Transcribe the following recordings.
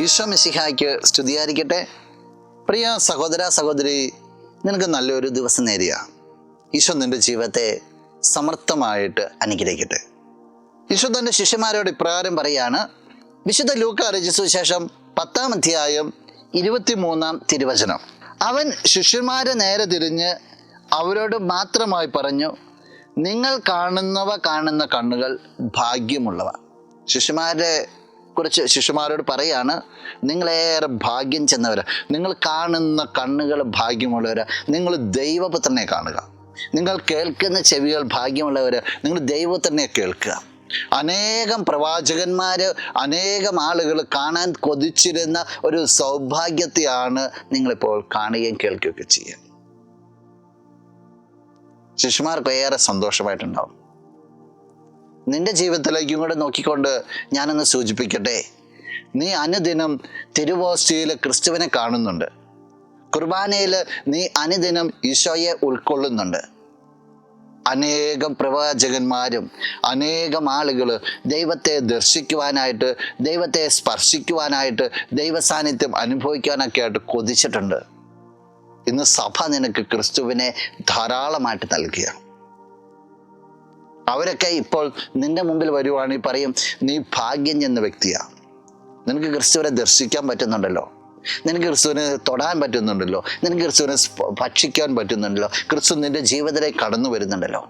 ഈശോ മിശിഹായ്ക്ക് സ്തുതിയായിരിക്കട്ടെ. പ്രിയ സഹോദര സഹോദരി, നിനക്ക് നല്ലൊരു ദിവസം നേരുക. ഈശോ നിന്റെ ജീവിതത്തെ സമർത്ഥമായിട്ട് അനുഗ്രഹിക്കട്ടെ. ഈശോ തൻ്റെ ശിഷ്യന്മാരോട് ഇപ്രകാരം പറയാണ്. വിശുദ്ധ ലൂക്കാ രചിച്ച സുവിശേഷം 10-ാം അധ്യായം 23-ാം തിരുവചനം. അവൻ ശിഷ്യന്മാരെ നേരെ തിരിഞ്ഞ് അവരോട് മാത്രമായി പറഞ്ഞു, നിങ്ങൾ കാണുന്ന കണ്ണുകൾ ഭാഗ്യമുള്ളവ. ശിഷ്യന്മാരോട് പറയാണ്, നിങ്ങളേറെ ഭാഗ്യം ചെന്നവരാ, നിങ്ങൾ കാണുന്ന കണ്ണുകൾ ഭാഗ്യമുള്ളവരാ, നിങ്ങൾ ദൈവപുത്രനെ കാണുക. നിങ്ങൾ കേൾക്കുന്ന ചെവികൾ ഭാഗ്യമുള്ളവര്, നിങ്ങൾ ദൈവപുത്രനെ കേൾക്കുക. അനേകം പ്രവാചകന്മാര്, അനേകം ആളുകൾ കാണാൻ കൊതിച്ചിരുന്ന ഒരു സൗഭാഗ്യത്തെയാണ് നിങ്ങളിപ്പോൾ കാണുകയും കേൾക്കുകയൊക്കെ ചെയ്യുക. ശിഷ്യന്മാർക്ക് ഏറെ സന്തോഷമായിട്ടുണ്ടാവും. നിന്റെ ജീവിതത്തിലേക്കും കൂടെ നോക്കിക്കൊണ്ട് ഞാനൊന്ന് സൂചിപ്പിക്കട്ടെ. നീ അനുദിനം തിരുവോസ്തിയിൽ ക്രിസ്തുവിനെ കാണുന്നുണ്ട്. കുർബാനയിൽ നീ അനുദിനം ഈശോയെ ഉൾക്കൊള്ളുന്നുണ്ട്. അനേകം പ്രവാചകന്മാരും അനേകം ആളുകൾ ദൈവത്തെ ദർശിക്കുവാനായിട്ട്, ദൈവത്തെ സ്പർശിക്കുവാനായിട്ട്, ദൈവസാന്നിധ്യം അനുഭവിക്കാനൊക്കെ ആയിട്ട് കൊതിച്ചിട്ടുണ്ട്. ഇന്ന് സഭ നിനക്ക് ക്രിസ്തുവിനെ ധാരാളമായിട്ട് നൽകുക. അവരൊക്കെ ഇപ്പോൾ നിന്റെ മുമ്പിൽ വരുവാണെങ്കിൽ പറയും, നീ ഭാഗ്യം ചെന്ന വ്യക്തിയാണ്. നിനക്ക് ക്രിസ്തുവിനെ ദർശിക്കാൻ പറ്റുന്നുണ്ടല്ലോ, നിനക്ക് ക്രിസ്തുവിനെ തൊടാൻ പറ്റുന്നുണ്ടല്ലോ, നിനക്ക് ക്രിസ്തുവിനെ ഭക്ഷിക്കാൻ പറ്റുന്നുണ്ടല്ലോ, ക്രിസ്തു നിന്റെ ജീവിതത്തിലേക്ക് കടന്നു വരുന്നുണ്ടല്ലോ.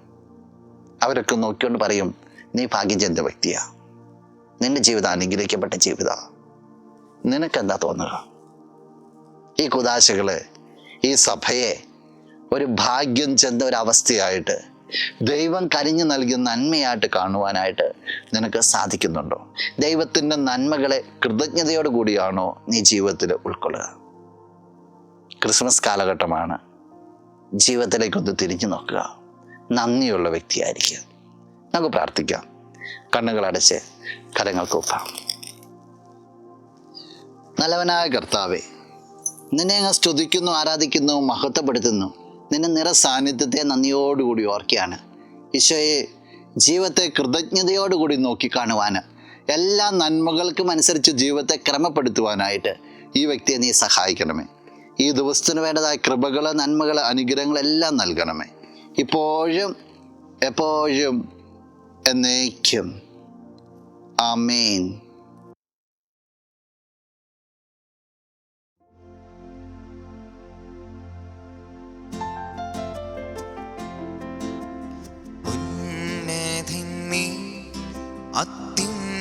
അവരൊക്കെ നോക്കിക്കൊണ്ട് പറയും, നീ ഭാഗ്യം ചെന്ന വ്യക്തിയാണ്, നിന്റെ ജീവിതം അനുഗ്രഹിക്കപ്പെട്ട ജീവിതമാണ്. നിനക്കെന്താ തോന്നുക? ഈ കുദാശകള് ഈ സഭയെ ഒരു ഭാഗ്യം ചെന്ന ഒരവസ്ഥയായിട്ട്, ദൈവം കനിഞ്ഞു നൽകിയ നന്മയായിട്ട് കാണുവാനായിട്ട് നിനക്ക് സാധിക്കുന്നുണ്ടോ? ദൈവത്തിൻ്റെ നന്മകളെ കൃതജ്ഞതയോടു കൂടിയാണോ നീ ജീവിതത്തിൽ ഉൾക്കൊള്ളുക? ക്രിസ്മസ് കാലഘട്ടമാണ്. ജീവിതത്തിലേക്കൊന്ന് തിരിഞ്ഞു നോക്കുക. നന്ദിയുള്ള വ്യക്തിയായിരിക്കുക. നമുക്ക് പ്രാർത്ഥിക്കാം. കണ്ണുകളടച്ച് കരങ്ങൾ കൂപ്പാം. നല്ലവനായ കർത്താവേ, നിന്നെ അങ്ങ് സ്തുതിക്കുന്നു, ആരാധിക്കുന്നു, മഹത്വപ്പെടുത്തുന്നു. നിന്റെ നിറ സാന്നിധ്യത്തെ നന്ദിയോടുകൂടി ഓർക്കുകയാണ്. ഈശോയെ, ജീവിതത്തെ കൃതജ്ഞതയോടുകൂടി നോക്കിക്കാണുവാൻ, എല്ലാ നന്മകൾക്കും അനുസരിച്ച് ജീവിതത്തെ ക്രമപ്പെടുത്തുവാനായിട്ട് ഈ വ്യക്തിയെ നീ സഹായിക്കണമേ. ഈ ദിവസത്തിന് വേണ്ടതായ കൃപകൾ, നന്മകൾ, അനുഗ്രഹങ്ങളെല്ലാം നൽകണമേ, ഇപ്പോഴും എപ്പോഴും എന്നേക്കും. ആമേൻ. അത്യുന്നതൻ